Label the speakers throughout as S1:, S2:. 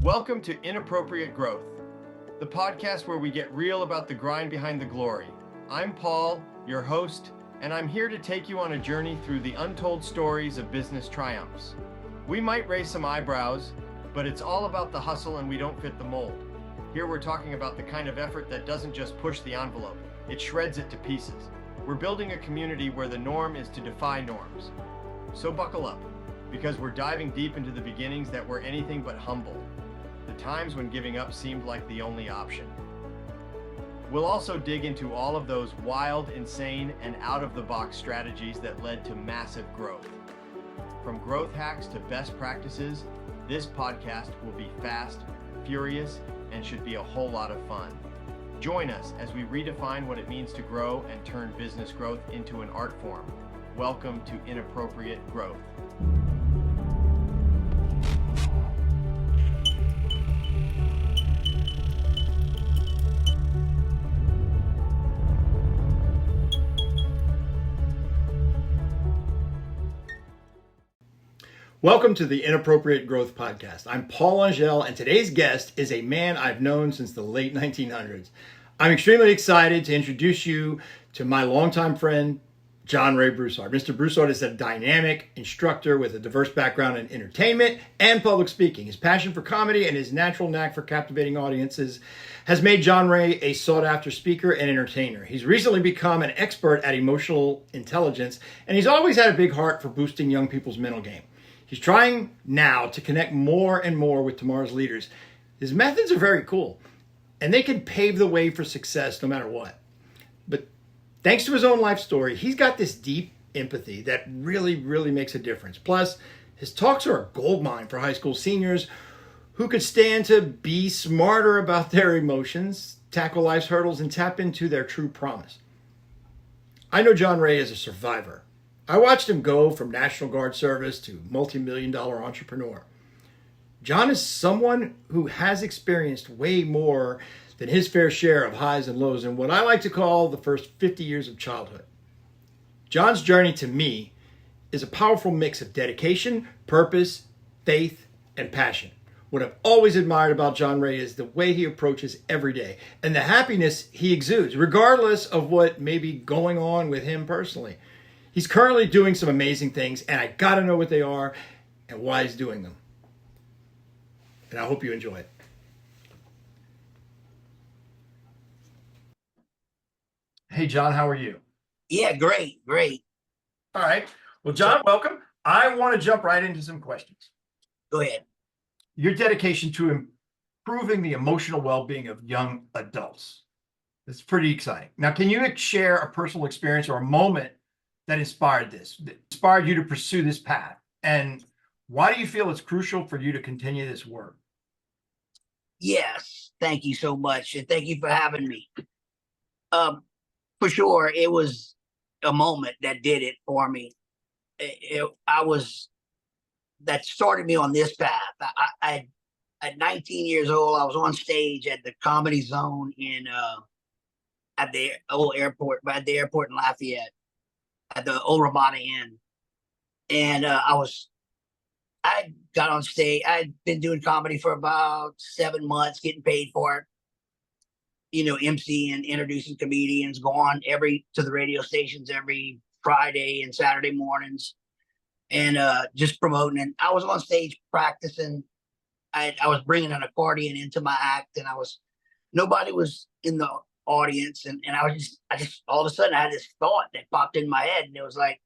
S1: Welcome to Inappropriate Growth, the podcast where we get real about the grind behind the glory. I'm Paul, your host, and I'm here to take you on a journey through the untold stories of business triumphs. We might raise some eyebrows, but it's all about the hustle and we don't fit the mold. Here we're talking about the kind of effort that doesn't just push the envelope, it shreds it to pieces. We're building a community where the norm is to defy norms. So buckle up, because we're diving deep into the beginnings that were anything but humble. The times when giving up seemed like the only option. We'll also dig into all of those wild, insane, and out-of-the-box strategies that led to massive growth. From growth hacks to best practices, this podcast will be fast, furious, and should be a whole lot of fun. Join us as we redefine what it means to grow and turn business growth into an art form. Welcome to Inappropriate Growth. Welcome to the Inappropriate Growth Podcast. I'm Paul Angelle, and today's guest is a man I've known since the late 1900s. I'm extremely excited to introduce you to my longtime friend, John Ray Broussard. Mr. Broussard is a dynamic instructor with a diverse background in entertainment and public speaking. His passion for comedy and his natural knack for captivating audiences has made John Ray a sought-after speaker and entertainer. He's recently become an expert at emotional intelligence, and he's always had a big heart for boosting young people's mental game. He's trying now to connect more and more with tomorrow's leaders. His methods are very cool, and they can pave the way for success no matter what. But thanks to his own life story, he's got this deep empathy that really makes a difference. Plus, his talks are a goldmine for high school seniors who could stand to be smarter about their emotions, tackle life's hurdles, and tap into their true promise. I know John Ray as a survivor. I watched him go from National Guard service to multi-million-dollar entrepreneur. John is someone who has experienced way more than his fair share of highs and lows in what I like to call the first 50 years of childhood. John's journey to me is a powerful mix of dedication, purpose, faith, and passion. What I've always admired about John Ray is the way he approaches every day and the happiness he exudes, regardless of what may be going on with him personally. He's currently doing some amazing things, and I gotta know what they are and why he's doing them. And I hope you enjoy it. Hey, John, how are you?
S2: Yeah, great.
S1: All right. Well, John, welcome. I want to jump right into some questions.
S2: Go ahead.
S1: Your dedication to improving the emotional well-being of young adults. That's pretty exciting. Now, can you share a personal experience or a moment that inspired you to pursue this path? And why do you feel it's crucial for you to continue this work?
S2: Yes, thank you so much. And thank you for having me. For sure, it was a moment that did it for me. That started me on this path. At 19 years old, I was on stage at the Comedy Zone at the old airport, at the airport in Lafayette, at the old Ramada Inn. And I got on stage. I'd been doing comedy for about 7 months, getting paid for it. MCing, introducing comedians, go on to the radio stations every Friday and Saturday mornings, and just promoting. And I was on stage practicing. I was bringing an accordion into my act, and nobody was in the audience, and I just all of a sudden I had this thought that popped in my head, and it was like,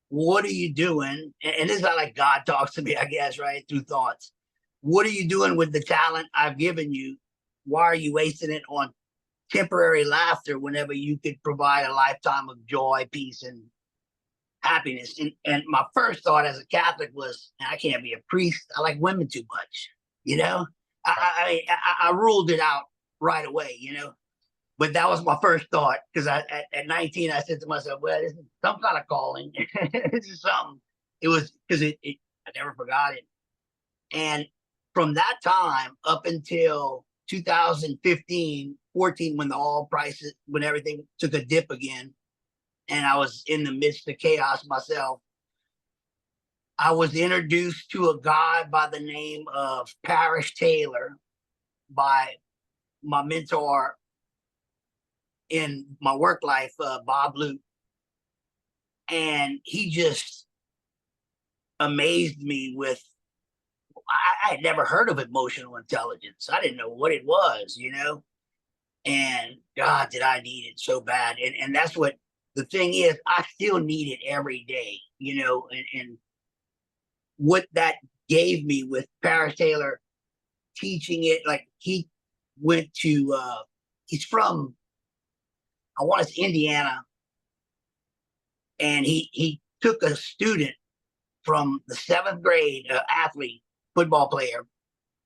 S2: what are you doing? And this is how like God talks to me, I guess, right? Through thoughts. What are you doing with the talent I've given you? Why are you wasting it on temporary laughter whenever you could provide a lifetime of joy, peace, and happiness? And my first thought as a Catholic was, I can't be a priest. I like women too much. I ruled it out right away, But that was my first thought, because at 19, I said to myself, well, this is some kind of calling. This is something. It was because I never forgot it. And from that time up until 2015, 14, when everything took a dip again, and I was in the midst of chaos myself, I was introduced to a guy by the name of Parrish Taylor by my mentor in my work life, Bob Luke. And he just amazed me with, I had never heard of emotional intelligence. I didn't know what it was, and God, did I need it so bad. And that's what the thing is, I still need it every day, and what that gave me with Paris Taylor teaching it, like he went to, he's from, I want to say Indiana, and he took a student from the 7th grade, athlete, football player,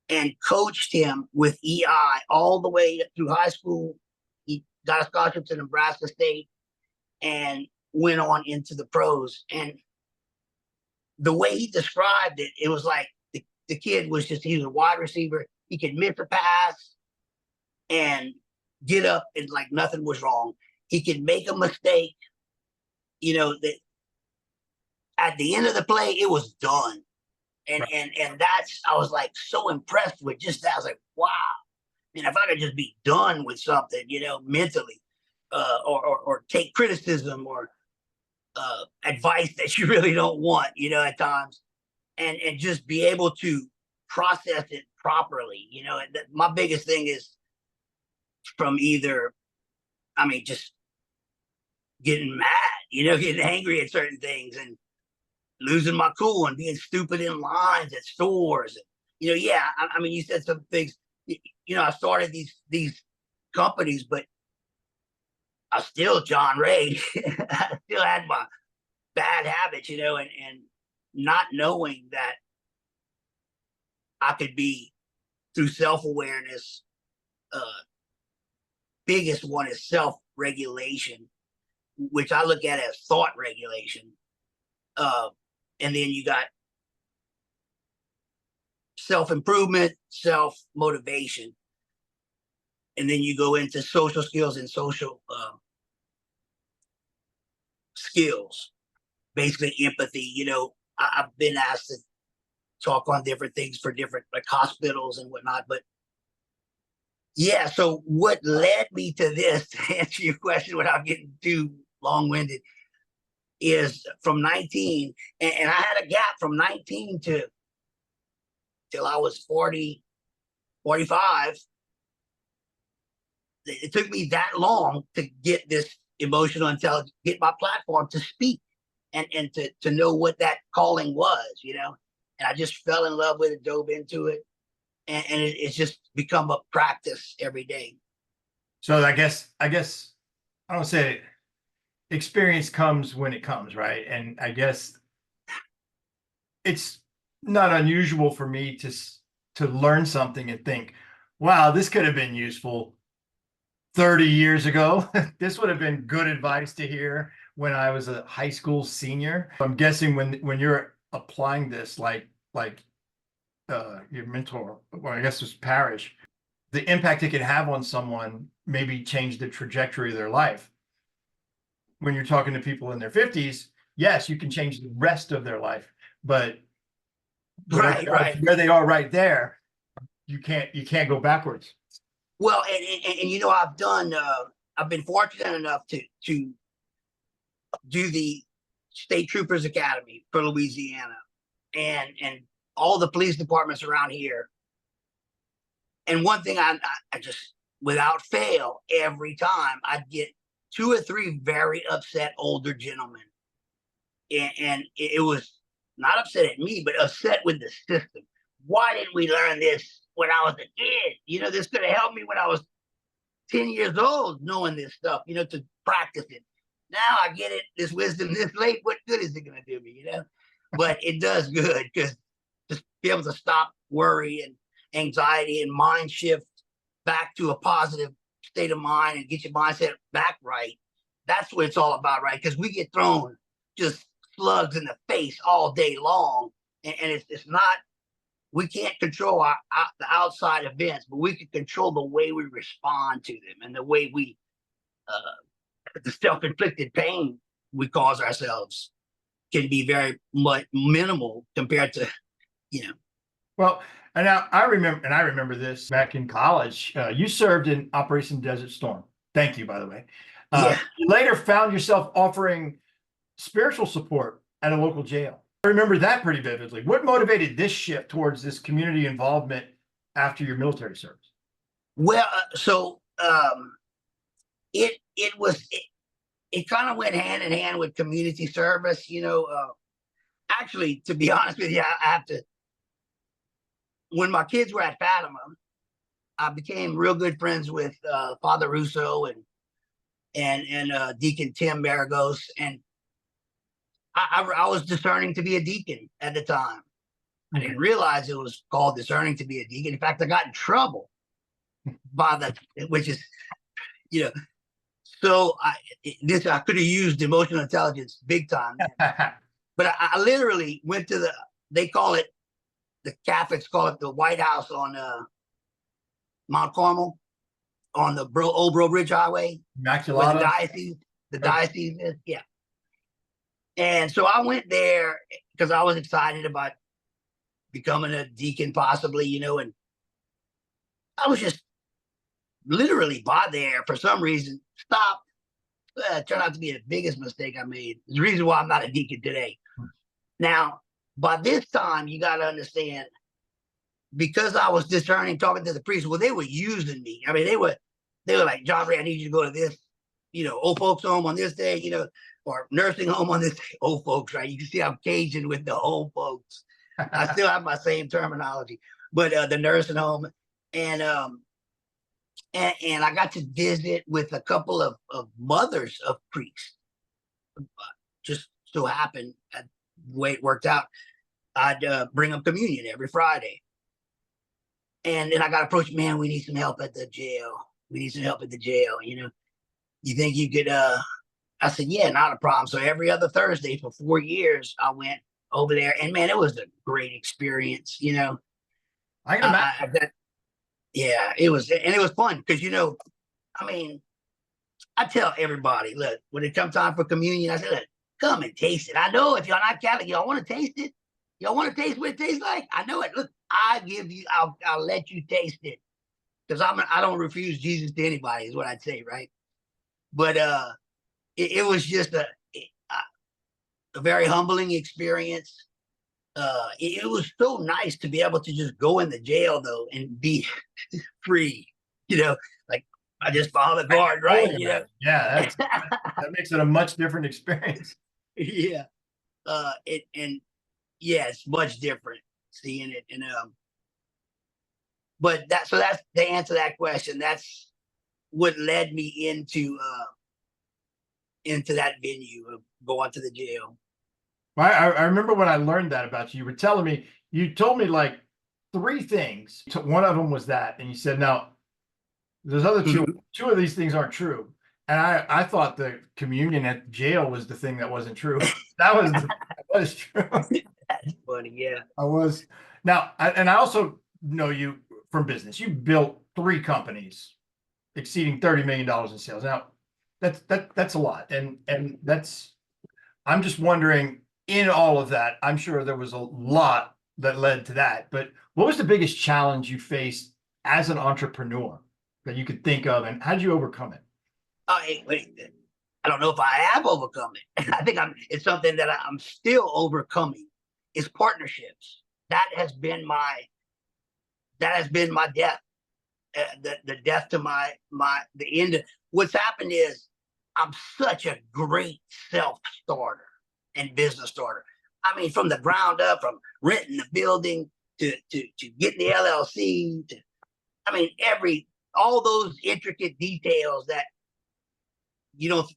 S2: and coached him with EI all the way through high school. He got a scholarship to Nebraska State and went on into the pros. And the way he described it, it was like the kid was just, he was a wide receiver. He could miss a pass and get up and like nothing was wrong. He could make a mistake, that at the end of the play, it was done. And right. and that's, I was like so impressed with just that. I was like, wow, man, if I could just be done with something, mentally, or take criticism or advice that you really don't want, at times, and just be able to process it properly. My biggest thing is from either, just getting mad, getting angry at certain things and losing my cool and being stupid in lines at stores. Yeah, you said some things, I started these companies, but I still John Ray. I still had my bad habits, and not knowing that I could be, through self-awareness, biggest one is self-regulation, which I look at as thought regulation. And then you got self-improvement, self-motivation. And then you go into social skills and social skills, basically empathy. I've been asked to talk on different things for different like hospitals and whatnot. But yeah, so what led me to this, to answer your question without getting too long-winded, is from 19, and I had a gap from 19 till I was 40, 45. It took me that long to get this emotional intelligence, get my platform to speak and to know what that calling was, and I just fell in love with it, dove into it, and it's just become a practice every day.
S1: So I guess I don't say experience comes when it comes, right? And I guess it's not unusual for me to learn something and think, wow, this could have been useful 30 years ago. This would have been good advice to hear when I was a high school senior. I'm guessing when you're applying this, like your mentor, or I guess it was Parrish, the impact it can have on someone maybe change the trajectory of their life. When you're talking to people in their 50s, yes, you can change the rest of their life, but
S2: right
S1: where they are right there, you can't go backwards.
S2: Well, and I've been fortunate enough to do the State Troopers Academy for Louisiana and all the police departments around here. And one thing I just, without fail, every time I'd get 2 or 3 very upset older gentlemen. And it was not upset at me, but upset with the system. Why didn't we learn this when I was a kid? This could have helped me when I was 10 years old, knowing this stuff, to practice it. Now I get it, this wisdom this late, what good is it going to do me, But it does good, because just be able to stop worry and anxiety and mind shift back to a positive state of mind and get your mindset back right. That's what it's all about, right? Because we get thrown just slugs in the face all day long, and it's not, we can't control the outside events, but we can control the way we respond to them and the way we the self-inflicted pain we cause ourselves. can be very much minimal compared to, you know.
S1: Well, and now I remember this back in college. You served in Operation Desert Storm. Thank you, by the way.
S2: Yeah.
S1: You later found yourself offering spiritual support at a local jail. I remember that pretty vividly. What motivated this shift towards this community involvement after your military service?
S2: Well, it kind of went hand in hand with community service, actually, to be honest with you, I have to, when my kids were at Fatima, I became real good friends with Father Russo and Deacon Tim Maragos, and I was discerning to be a deacon at the time. I didn't realize it was called discerning to be a deacon. In fact, I got in trouble by that, which is, so I could have used emotional intelligence big time. But I literally went to the Catholics call it the White House on Mount Carmel on the Old Bro Bridge Highway.
S1: Immaculata.
S2: The diocese is, yeah. And so I went there because I was excited about becoming a deacon possibly, and I was just literally by there for some reason, stopped. It turned out to be the biggest mistake I made. The reason why I'm not a deacon today. Now, by this time, you got to understand, because I was discerning, talking to the priest, well, they were using me. I mean, they were like, John Ray, I need you to go to this, old folks home on this day, or nursing home on this day. Old folks, right? You can see I'm Cajun with the old folks. I still have my same terminology, but the nursing home, and I got to visit with a couple of mothers of priests. Just so happened, the way it worked out, I'd bring them communion every Friday. And then I got approached, man, we need some help at the jail. We need some help at the jail, You think you could, I said, yeah, not a problem. So every other Thursday for 4 years, I went over there. And man, it was a great experience,
S1: I can imagine.
S2: Yeah, it was fun because, I mean, I tell everybody, look, when it comes time for communion, I said, look, come and taste it. I know if you're not Catholic, y'all want to taste it. Y'all want to taste what it tastes like. I know it. Look, I'll let you taste it because I don't refuse Jesus to anybody is what I'd say, right? But it was just a very humbling experience. It was so nice to be able to just go in the jail though and be free, like I just follow the guard, right?
S1: Yeah, that makes it a much different experience.
S2: Yeah. It's much different seeing it. And but that's to answer that question, that's what led me into that venue of going to the jail.
S1: I remember when I learned that about you. You were telling me, you told me like 3 things. One of them was that, and you said, now, there's other two of these things aren't true. And I thought the communion at jail was the thing that wasn't true. That was true.
S2: That's funny, yeah.
S1: I was. Now, I also know you from business. You built 3 companies exceeding $30 million in sales. Now, that's a lot. And I'm just wondering, in all of that, I'm sure there was a lot that led to that. But what was the biggest challenge you faced as an entrepreneur that you could think of, and how did you overcome it?
S2: Wait, I don't know if I have overcome it. I think it's something that I'm still overcoming. It's partnerships. That has been my death. The death to the end. What's happened is I'm such a great self-starter and business starter. I mean, from the ground up, from renting the building to getting the LLC, all those intricate details that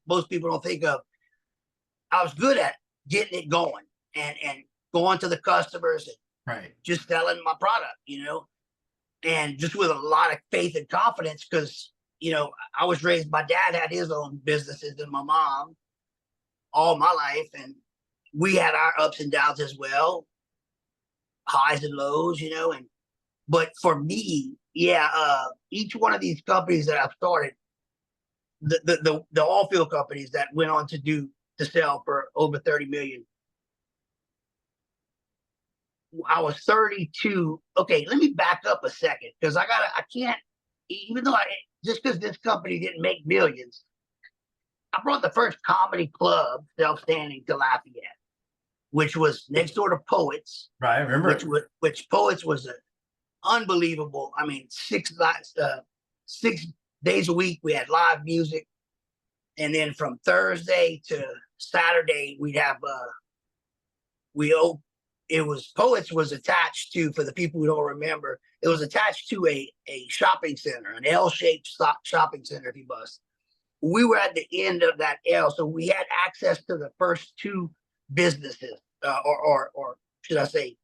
S2: most people don't think of. I was good at getting it going and going to the customers and
S1: right,
S2: just selling my product, and just with a lot of faith and confidence because I was raised. My dad had his own businesses and my mom all my life, and we had our ups and downs as well, highs and lows, but for me, each one of these companies that I've started, the all field companies that went on to sell for over 30 million, I was 32. Okay, let me back up a second because I can't, even though just because this company didn't make millions, I brought the first comedy club self-standing to Lafayette, which was next door to Poets,
S1: Right, I remember.
S2: which Poets was an unbelievable. I mean, 6 days a week we had live music, and then from Thursday to Saturday we'd have we it was Poets was attached to, for the people who don't remember, it was attached to a shopping center, an L-shaped shopping center, if you must. We were at the end of that L, so we had access to the first two businesses, or should I say,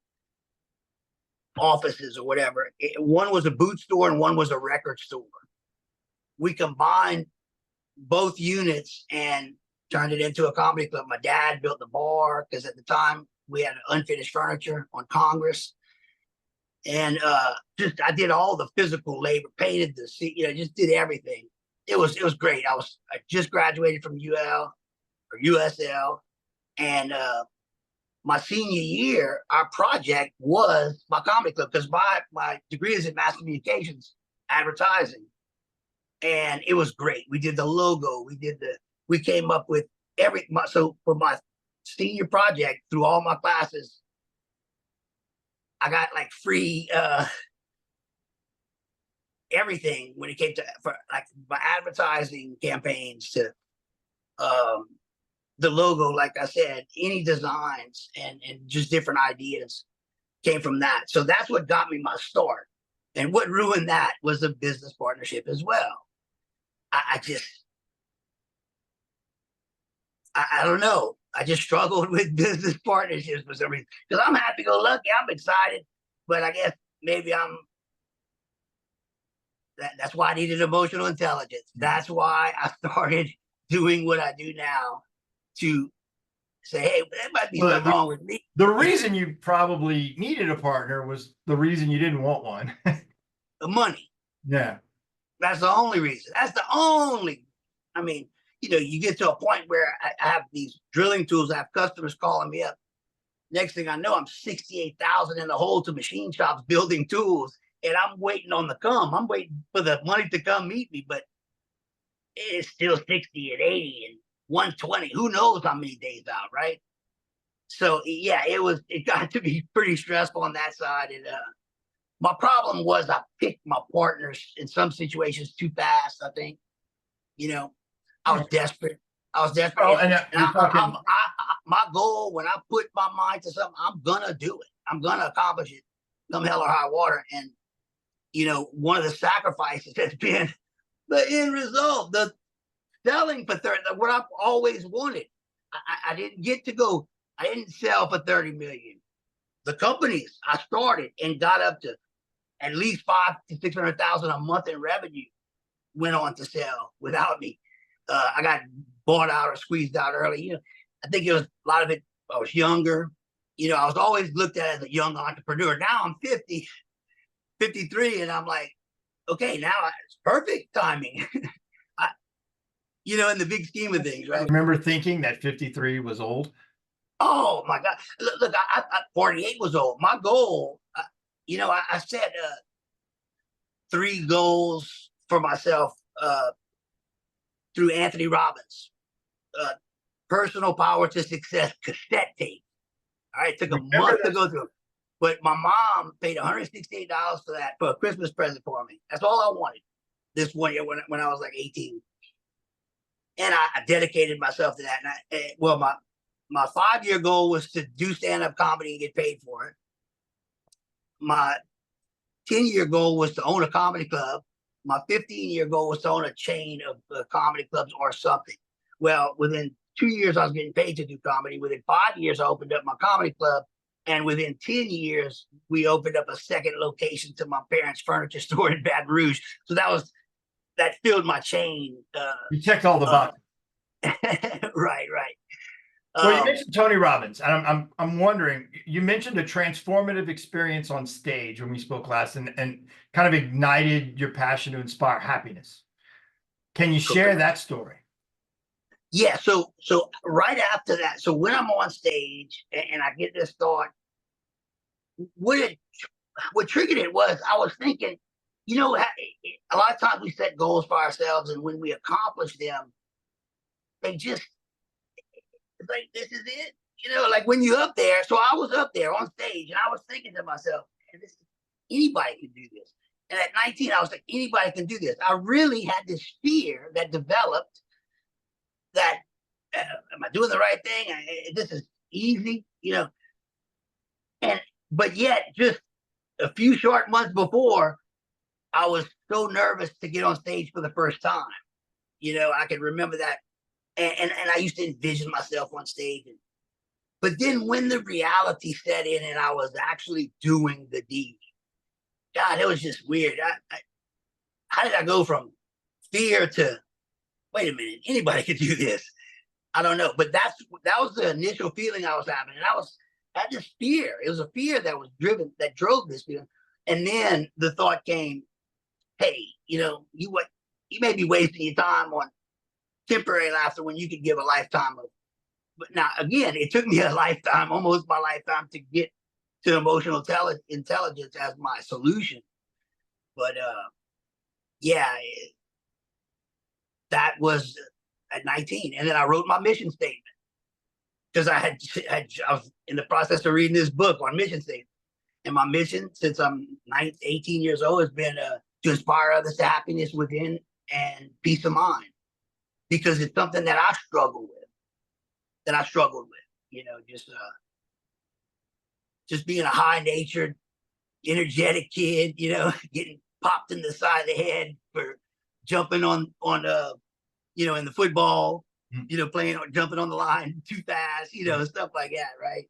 S2: offices or whatever. One was a boot store and one was a record store. We combined both units and turned it into a comedy club. My dad built the bar because at the time we had unfinished furniture on Congress, and just I did all the physical labor, painted the seat, just did everything. It was great. I just graduated from UL or USL, and my senior year, our project was my comedy club because my degree is in mass communications, advertising, and it was great. We did the logo, we came up with so for my senior project, through all my classes, I got like free everything when it came to for like my advertising campaigns to the logo. Like I said, any designs and just different ideas came from that. So that's what got me my start. And what ruined that was a business partnership as well. I don't know. I just struggled with business partnerships for some reason because I'm happy-go-lucky. I'm excited, but I guess maybe that's why I needed emotional intelligence. That's why I started doing what I do now to say, hey, there might be something wrong with me.
S1: The reason you probably needed a partner was the reason you didn't want one.
S2: The money.
S1: Yeah.
S2: That's the only reason. That's the only. I mean, you get to a point where I have these drilling tools. I have customers calling me up. Next thing I know, I'm 68,000 in the hole to machine shops building tools, and I'm waiting on the come. I'm waiting for the money to come meet me, but it's still 60 and 80 and 120. Who knows how many days out, right? So yeah, it got to be pretty stressful on that side. And my problem was I picked my partners in some situations too fast. I think, I was desperate.
S1: Oh, and
S2: my goal when I put my mind to something, I'm gonna do it. I'm gonna accomplish it, come hell or high water. And one of the sacrifices has been the end result, the selling for 30. What I've always wanted. I didn't get to go. I didn't sell for 30 million. The companies I started and got up to at least 500,000 to 600,000 a month in revenue went on to sell without me. I got bought out or squeezed out early. I think it was a lot of it. I was younger. I was always looked at as a young entrepreneur. Now I'm 50, 53, and I'm like, okay, now it's perfect timing. In the big scheme of things, right?
S1: I remember thinking that 53 was old.
S2: Oh my God! Look, I 48 was old. My goal, I set 3 goals for myself through Anthony Robbins, Personal Power to Success cassette tape. All right, it took a month to go through, but my mom paid $168 for that for a Christmas present for me. That's all I wanted this one year when I was like 18, and I dedicated myself to that. And my 5-year goal was to do stand-up comedy and get paid for it. My 10-year goal was to own a comedy club. My 15-year goal was to own a chain of comedy clubs or something. Well, within 2 years, I was getting paid to do comedy. Within 5 years, I opened up my comedy club. And within 10 years, we opened up a second location to my parents' furniture store in Baton Rouge. So that filled my chain.
S1: You checked all the boxes.
S2: Right.
S1: Well, you mentioned Tony Robbins, and I'm wondering. You mentioned a transformative experience on stage when we spoke last, and kind of ignited your passion to inspire happiness. Can you share that story?
S2: Yeah. So right after that, so when I'm on stage and I get this thought, what what triggered it was I was thinking, you know, a lot of times we set goals for ourselves, and when we accomplish them, they just it's like this is it. You know, like when you're up there. So I was up there on stage, and I was thinking to myself, man, anybody can do this. And at 19, I was like, anybody can do this. I really had this fear that developed that am I doing the right thing? This is easy, you know. And but yet, just a few short months before, I was so nervous to get on stage for the first time. You know, I can remember that, and I used to envision myself on stage. But then when the reality set in, and I was actually doing the deed, God, it was just weird. How did I go from fear to wait a minute, anybody could do this? I don't know, but that was the initial feeling I was having, and I had this fear. It was a fear that drove this feeling, and then the thought came, hey, you know, you may be wasting your time on temporary laughter when you could give a lifetime of. But now again, it took me a lifetime, almost my lifetime, to get to emotional intelligence as my solution. But yeah, that was at 19, and then I wrote my mission statement because I was in the process of reading this book on mission statement, and my mission since I'm 18 years old has been to inspire others to happiness within and peace of mind, because it's something that I struggled with, you know, just being a high-natured, energetic kid, you know, getting popped in the side of the head for jumping on you know, in the football, you know, jumping on the line too fast, you know, stuff like that, right?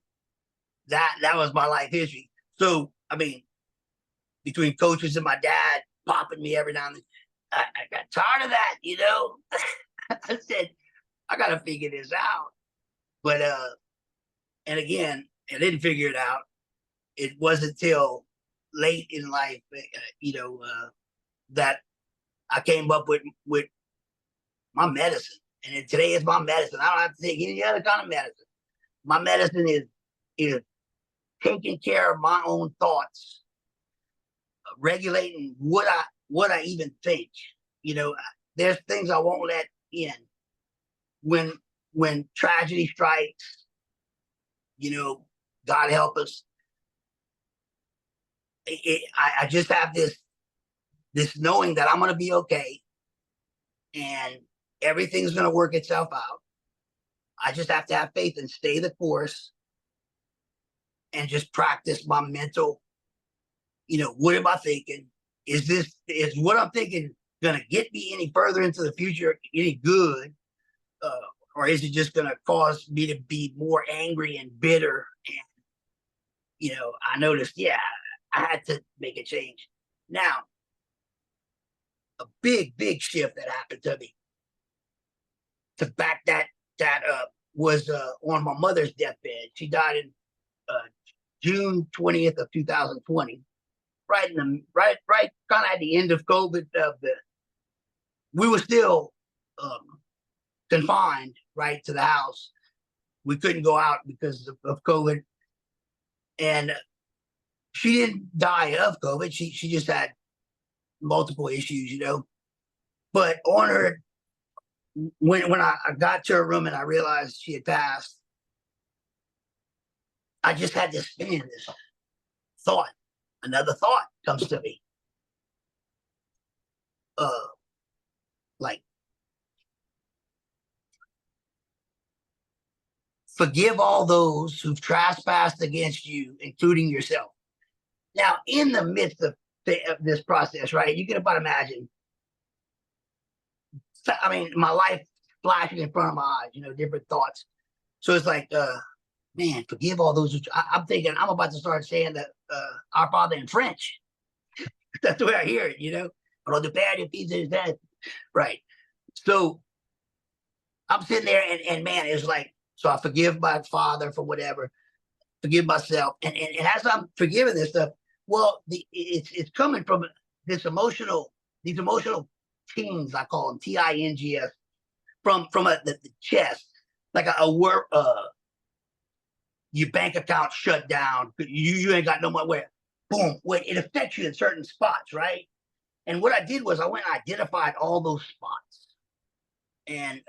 S2: That was my life history. So, I mean, between coaches and my dad popping me every now and then, I got tired of that, you know. I said, I got to figure this out. But, and again, I didn't figure it out. It wasn't till late in life, you know, that I came up with my medicine. And today is my medicine. I don't have to take any other kind of medicine. My medicine is taking care of my own thoughts, regulating what I even think. You know, there's things I won't let in. When tragedy strikes, you know, God help us. I just have this knowing that I'm going to be okay, and everything's going to work itself out. I just have to have faith and stay the course, and just practice my mental. You know, what am I thinking? Is what I'm thinking going to get me any further into the future, any good? Or is it just going to cause me to be more angry and bitter? And, you know, I noticed, yeah, I had to make a change. Now, a big shift that happened to me to back that up was on my mother's deathbed. She died in June 20th of 2020, right kind of at the end of COVID. We were still confined right to the house. We couldn't go out because of COVID, and she didn't die of COVID. She just had multiple issues, you know. But on her, when I got to her room and I realized she had passed, I just had this thought. Another thought comes to me. Like, forgive all those who've trespassed against you, including yourself. Now, in the midst of this process, right, you can about imagine, I mean, my life flashing in front of my eyes, you know, different thoughts. So it's like, man, forgive all those. I'm thinking I'm about to start saying that Our Father in French. That's the way I hear it, you know. Right. So I'm sitting there, and man, it's like, so I forgive my father for whatever, forgive myself, and as I'm forgiving this stuff, well, it's coming from these emotional tings, I call them TINGS, from the chest, like a word, your bank account shut down. You ain't got no money. Where, boom, it affects you in certain spots, right? And what I did was I went and identified all those spots, and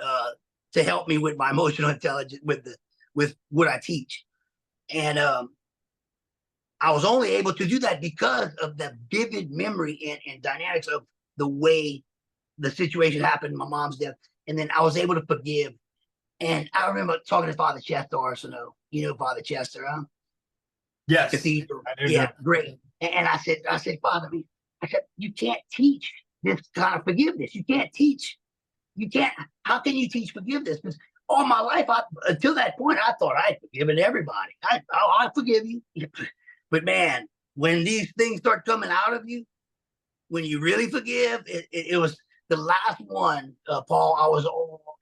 S2: to help me with my emotional intelligence, with what I teach. And I was only able to do that because of the vivid memory and dynamics of the way the situation happened, my mom's death. And then I was able to forgive. And I remember talking to Father Chester Arsenault. You know Father Chester, huh?
S1: Yes.
S2: Cathedral.
S1: I do
S2: Yeah,
S1: know.
S2: great. And I said, Father, I said, you can't teach this kind of forgiveness. You can't teach. You can't. How can you teach forgiveness? Because all my life, until that point, I thought I'd forgiven everybody. I forgive you. But man, when these things start coming out of you, when you really forgive, it was the last one, Paul. I was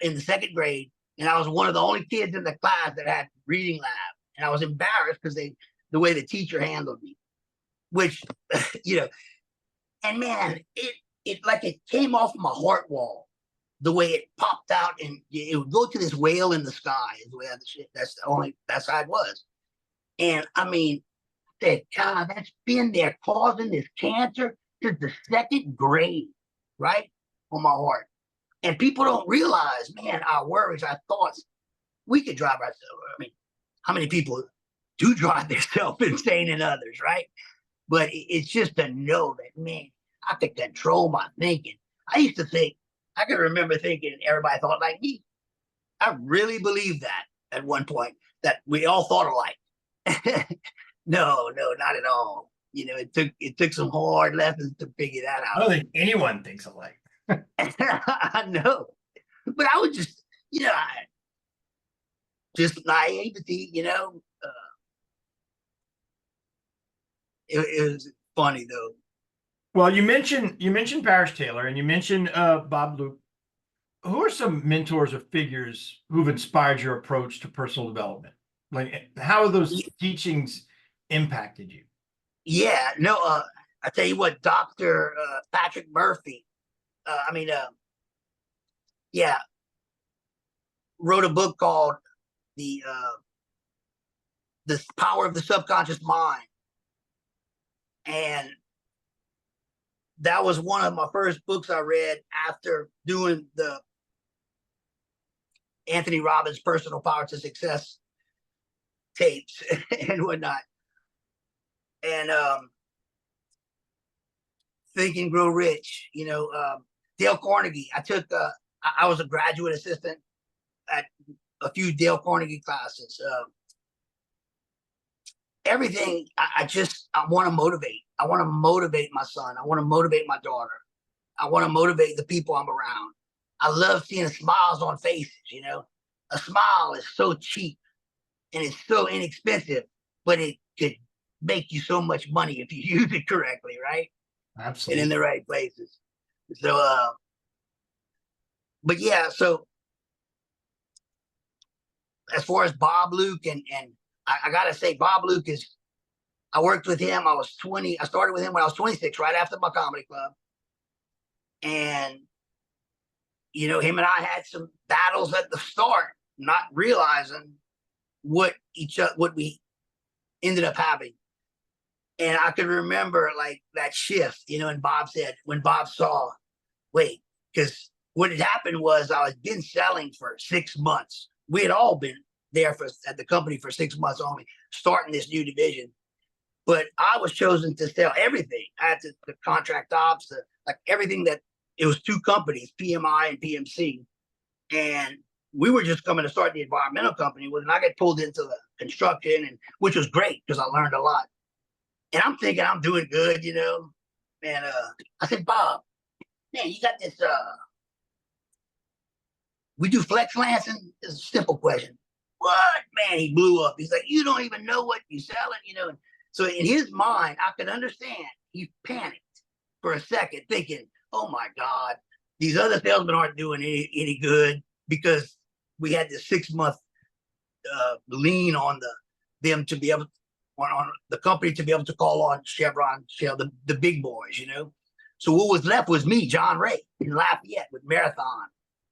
S2: in the second grade, and I was one of the only kids in the class that had reading lab, and I was embarrassed because the way the teacher handled me, which you know, and man, it came off my heart wall, the way it popped out, and it would go to this whale in the sky. Is the way that's how it was, and I mean, said, God, that's been there causing this cancer since the second grade, right? On my heart. And people don't realize, man, our worries, our thoughts, we could drive ourselves. I mean, how many people do drive themselves insane and others, right? But it's just to know that, man, I can control my thinking. I used to think, I can remember thinking everybody thought like me. I really believed that at one point, that we all thought alike. No, not at all. You know, it took some hard lessons to figure that
S1: I
S2: out.
S1: don't think anyone thinks alike.
S2: I know, but I was just, just naivety. It was funny though.
S1: Well, you mentioned Parish Taylor, and you mentioned Bob Luke. Who are some mentors or figures who've inspired your approach to personal development? Like, how have those teachings impacted you?
S2: Yeah, no, I tell you what, Dr. Patrick Murphy, yeah, wrote a book called the Power of the Subconscious Mind. And that was one of my first books I read after doing the Anthony Robbins Personal Power to Success tapes and whatnot. And Think and Grow Rich, Dale Carnegie. I was a graduate assistant at a few Dale Carnegie classes. Everything I want to motivate. I want to motivate my son. I want to motivate my daughter. I want to motivate the people I'm around. I love seeing smiles on faces. A smile is so cheap and it's so inexpensive, but it could make you so much money if you use it correctly, right?
S1: Absolutely.
S2: And in the right places. So, but yeah, so as far as Bob Luke, and I gotta say, Bob Luke I worked with him. I started with him when I was 26, right after my comedy club. And, him and I had some battles at the start, not realizing what we ended up having. And I could remember like that shift, and when Bob saw, wait, because what had happened was I had been selling for 6 months. We had all been there at the company for 6 months only, starting this new division. But I was chosen to sell everything. I had the contract ops, like everything it was 2 companies, PMI and PMC. And we were just coming to start the environmental company. And I got pulled into the construction, which was great because I learned a lot. And I'm thinking I'm doing good, And I said, Bob, man, you got this, we do flex lancing? It's a simple question. What? Man, he blew up. He's like, you don't even know what you're selling, So in his mind, I could understand. He panicked for a second, thinking, oh my God, these other salesmen aren't doing any good, because we had this 6-month lean on them to be able on the company to be able to call on Chevron, Shell, the big boys, So what was left was me, John Ray, in Lafayette with Marathon,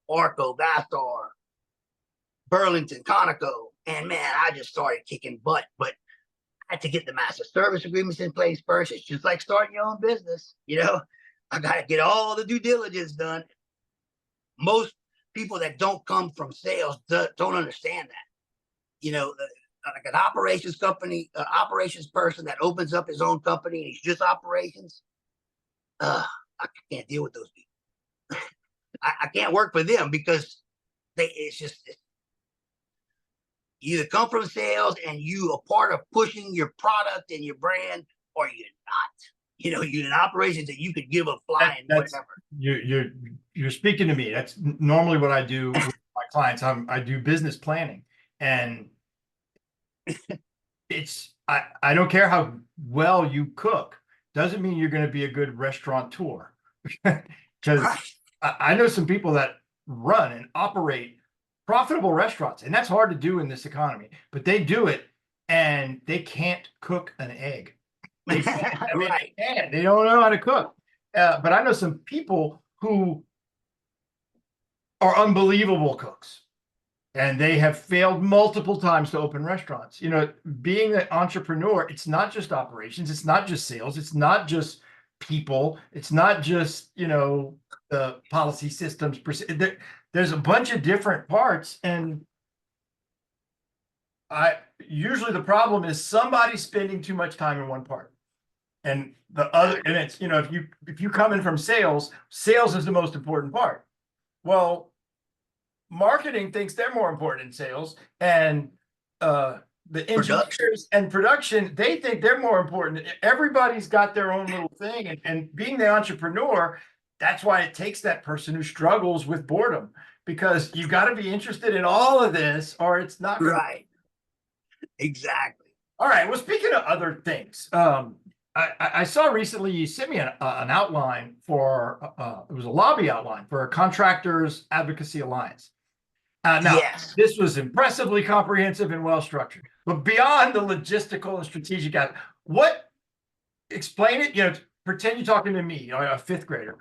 S2: Arco, Vastar, Burlington, Conoco, And man, I just started kicking butt. But I had to get the master service agreements in place first. It's just like starting your own business. I got to get all the due diligence done. Most people that don't come from sales don't understand that. Like an operations company, operations person that opens up his own company and he's just operations. I can't deal with those people. I can't work for them because it's just you either come from sales and you are part of pushing your product and your brand, or you're not. You're in operations and you could give a flying whatever.
S1: You're speaking to me. That's normally what I do with my clients. I do business planning, and I don't care how well you cook. Doesn't mean you're going to be a good restaurateur. Because I know some people that run and operate profitable restaurants, and that's hard to do in this economy, but they do it and they can't cook an egg. They don't know how to cook. But I know some people who are unbelievable cooks, and they have failed multiple times to open restaurants. Being an entrepreneur, it's not just operations, it's not just sales, it's not just people, it's not just the policy systems. There's a bunch of different parts, and usually the problem is somebody spending too much time in one part, and the other. And it's if you come in from sales is the most important part. Well, marketing thinks they're more important in sales, and the engineers and production, they think they're more important. Everybody's got their own little thing, and being the entrepreneur, that's why it takes that person who struggles with boredom, because you got to be interested in all of this, or it's not
S2: right. Exactly.
S1: All right. Well, speaking of other things, I saw recently you sent me an outline for it was a lobby outline for a Contractors Advocacy Alliance. Now,
S2: yes,
S1: this was impressively comprehensive and well structured, but beyond the logistical and strategic, explain it. Pretend you're talking to me, a fifth grader.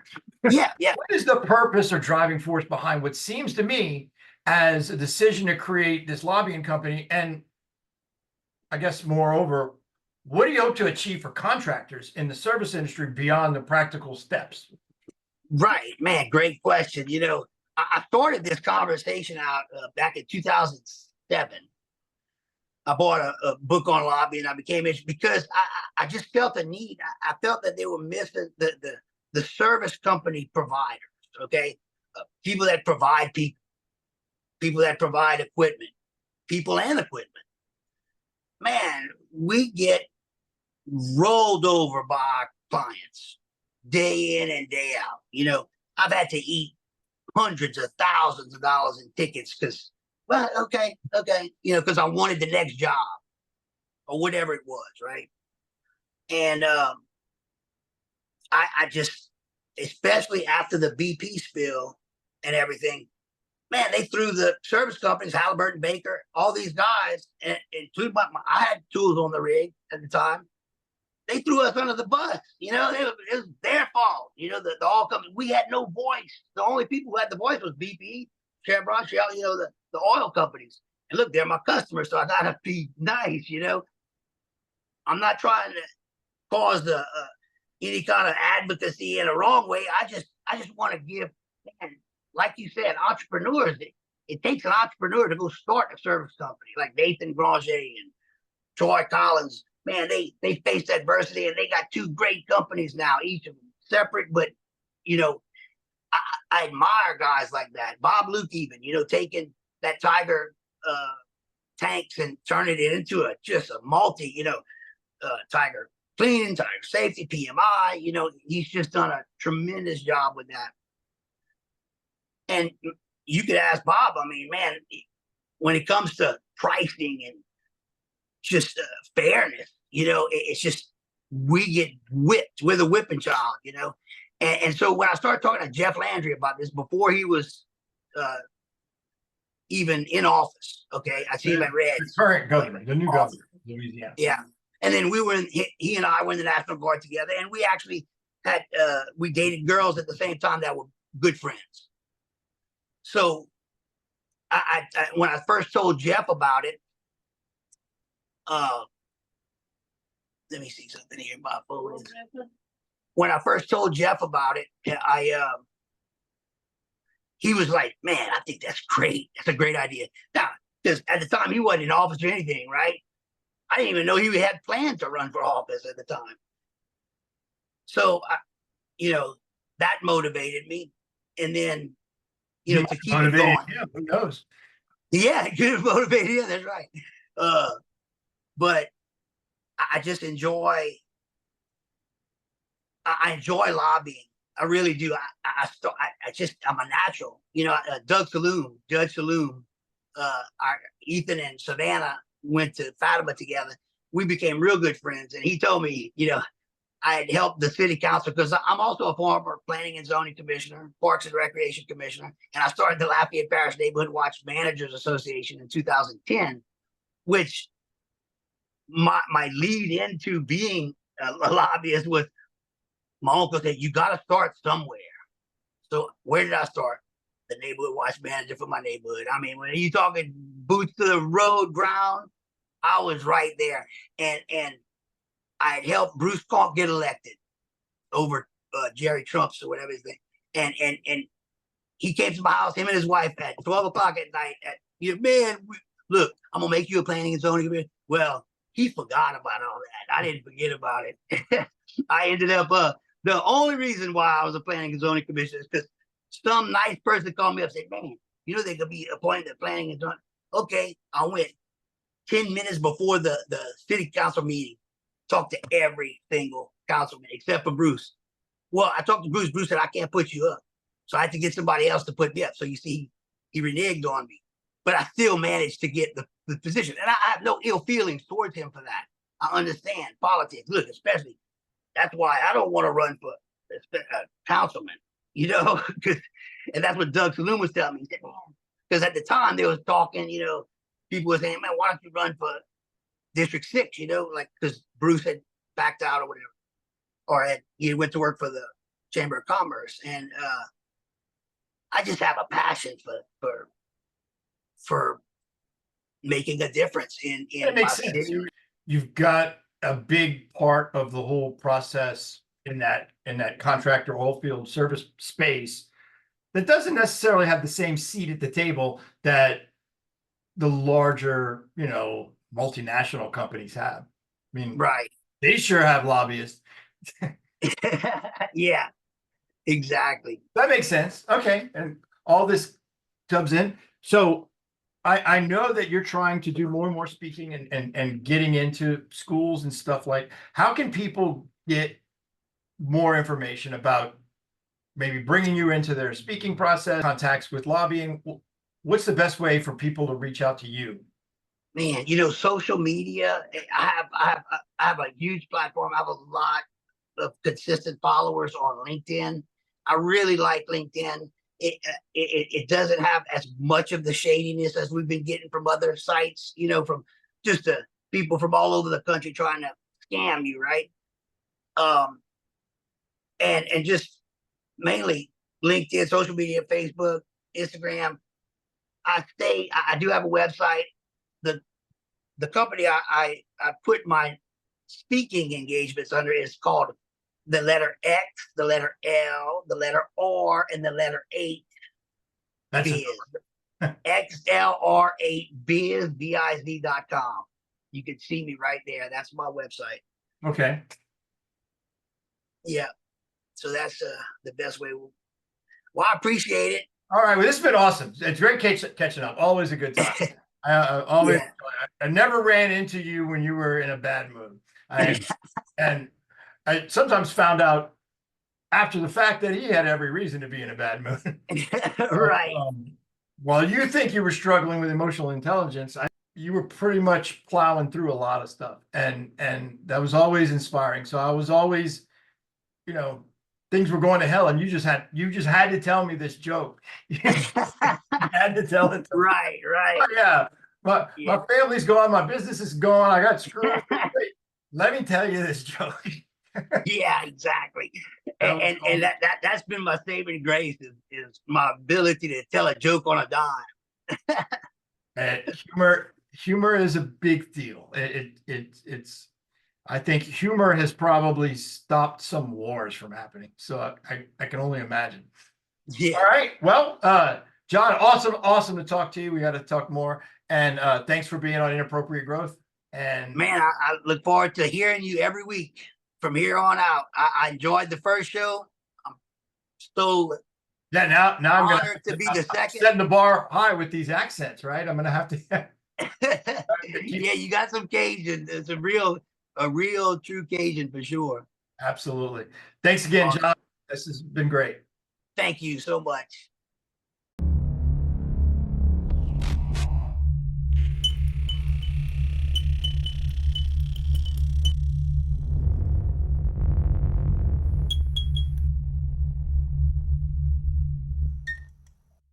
S2: Yeah.
S1: What is the purpose or driving force behind what seems to me as a decision to create this lobbying company? And I guess, moreover, what do you hope to achieve for contractors in the service industry beyond the practical steps?
S2: Right, man. Great question. I started this conversation out back in 2007. I bought a book on lobbying. I became interested because I just felt the need. I felt that they were missing the service company providers. Okay, people that provide people that provide equipment, people and equipment. Man, we get rolled over by our clients day in and day out. I've had to eat hundreds of thousands of dollars in tickets because I wanted the next job or whatever it was, right? And I just, especially after the BP spill and everything, man, they threw the service companies, Halliburton, Baker, all these guys, and including I had tools on the rig at the time. They threw us under the bus. It was their fault. The oil company, we had no voice. The only people who had the voice was BP, Chevron, Shell, the oil companies. And look, they're my customers, so I gotta be nice. I'm not trying to cause any kind of advocacy in a wrong way. I just want to give, man, like you said, entrepreneurs. It takes an entrepreneur to go start a service company, like Nathan Granger and Troy Collins. Man, they faced adversity and they got two great companies now, each of them separate. But I admire guys like that. Bob Luke, even taking that Tiger tanks and turning it into just a multi, Tiger cleaning, Tiger safety, PMI. He's just done a tremendous job with that. And you could ask Bob. I mean, man, when it comes to pricing and just fairness, it's just we get whipped. We're the whipping child, and so when I started talking to Jeff Landry about this before he was even in office, okay, I see him at Red.
S1: The current governor, the new governor, Louisiana.
S2: Yeah, and then he and I were in the National Guard together, and we actually had we dated girls at the same time that were good friends. So I when I first told Jeff about it, Uh, let me see something here. My phone is. When I first told Jeff about it, he was like, "Man, I think that's great. That's a great idea." Now, because at the time he wasn't in office or anything, right? I didn't even know he had plans to run for office at the time. So, that motivated me, and then to keep it
S1: Motivated.
S2: going.
S1: Yeah, who knows?
S2: Yeah, it could have motivated. Yeah, that's right. But I just enjoy. I enjoy lobbying. I really do. I'm a natural. Judge Saloon, Ethan and Savannah went to Fatima together. We became real good friends, and he told me, I had helped the city council because I'm also a former planning and zoning commissioner, parks and recreation commissioner, and I started the Lafayette Parish Neighborhood Watch Managers Association in 2010, which my lead into being a lobbyist was my uncle said, "You got to start somewhere." So where did I start? The neighborhood watch manager for my neighborhood. I mean, when you talking boots to the road ground, I was right there, and I had helped Bruce Conk get elected over Jerry Trump's or whatever his name. And he came to my house, him and his wife at 12 o'clock at night. Look, I'm gonna make you a planning and zoning committee. Well, he forgot about all that. I didn't forget about it. I ended up the only reason why I was a planning and zoning commissioner is because some nice person called me up and said, "Man, they could be appointed to planning and zoning." Okay, I went 10 minutes before the city council meeting, talked to every single councilman except for Bruce. Well, I talked to Bruce. Bruce said, "I can't put you up." So I had to get somebody else to put me up. So you see, he reneged on me. But I still managed to get the position. And I have no ill feelings towards him for that. I understand politics. Look, especially, that's why I don't want to run for a councilman, and that's what Doug Saloon was telling me. He said, because at the time they was talking, people were saying, "Man, why don't you run for District 6, because Bruce had backed out or whatever, or he went to work for the Chamber of Commerce. And I just have a passion for making a difference in my city.
S1: You've got a big part of the whole process in that contractor oil field service space that doesn't necessarily have the same seat at the table that the larger, multinational companies have. I mean,
S2: Right.
S1: They sure have lobbyists.
S2: Yeah, exactly.
S1: That makes sense. Okay. And all this comes in. So I know that you're trying to do more and more speaking and getting into schools and stuff. Like, how can people get more information about maybe bringing you into their speaking process, contacts with lobbying? What's the best way for people to reach out to you?
S2: Man, social media. I have a huge platform. I have a lot of consistent followers on LinkedIn. I really like LinkedIn. It doesn't have as much of the shadiness as we've been getting from other sites, from just people from all over the country trying to scam you, right? And just mainly LinkedIn, social media, Facebook, Instagram. I do have a website. The company I put my speaking engagements under is called the letter X, the letter L, the letter R, and the letter 8
S1: That's
S2: biz. XLR8biz, biz.com. You can see me right there. That's my website.
S1: Okay.
S2: Yeah. So that's the best way. Well, I appreciate it.
S1: All right. Well, this has been awesome. It's great catching up. Always a good time. I never ran into you when you were in a bad mood. And I sometimes found out after the fact that he had every reason to be in a bad mood.
S2: Right.
S1: While you think you were struggling with emotional intelligence, you were pretty much plowing through a lot of stuff, and that was always inspiring. So I was always, things were going to hell, and you just had to tell me this joke. You had to tell it.
S2: Right.
S1: Oh, yeah. My family's gone. My business is gone. I got screwed. Let me tell you this joke.
S2: Yeah, exactly. And that's been my saving grace is my ability to tell a joke on a dime.
S1: And humor is a big deal. It's I think humor has probably stopped some wars from happening. So I can only imagine.
S2: Yeah.
S1: All right. Well, John, awesome to talk to you. We got to talk more. And thanks for being on Inappropriate Growth. And
S2: Man, I look forward to hearing you every week from here on out. I enjoyed the first show. I'm so
S1: yeah, now I'm gonna
S2: honored to be the second.
S1: setting the bar high with these accents, right? I'm gonna have to.
S2: Yeah, you got some Cajun. It's a real true Cajun for sure.
S1: Absolutely. Thanks again, John. This has been great.
S2: Thank you so much.